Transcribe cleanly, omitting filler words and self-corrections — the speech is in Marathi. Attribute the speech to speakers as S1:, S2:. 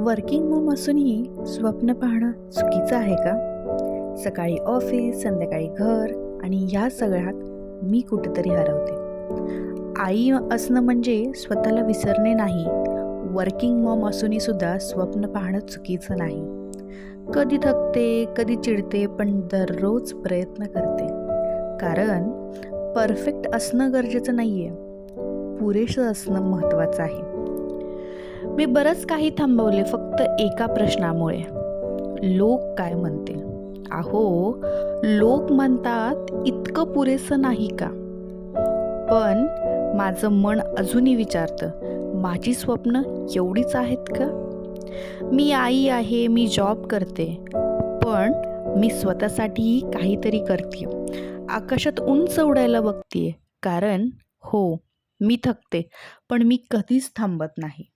S1: वर्किंग मॉम असूनही स्वप्न पाहणं चुकीचं आहे का? सकाळी ऑफिस, संध्याकाळी घर आणि या सगळ्यात मी कुठेतरी हरवते. आई असणं म्हणजे स्वतःला विसरणे नाही. वर्किंग मॉम असूनही सुद्धा स्वप्न पाहणं चुकीचं नाही. कधी थकते, कधी चिडते, पण दररोज प्रयत्न करते. कारण परफेक्ट असणं गरजेचं नाही आहे, पुरेसं असणं महत्त्वाचं आहे. मी बरंच काही थांबवले फक्त एका प्रश्नामुळे. लोक काय म्हणतील? अहो, लोक म्हणतात इतकं पुरेसं नाही का? पण माझं मन अजूनही विचारतं, माझी स्वप्न एवढीच आहेत का? मी आई आहे, मी जॉब करते, पण मी स्वतःसाठीही काहीतरी करते. आकाशात उंच उडायला बघते, कारण हो, मी थकते, पण मी कधीच थांबत नाही.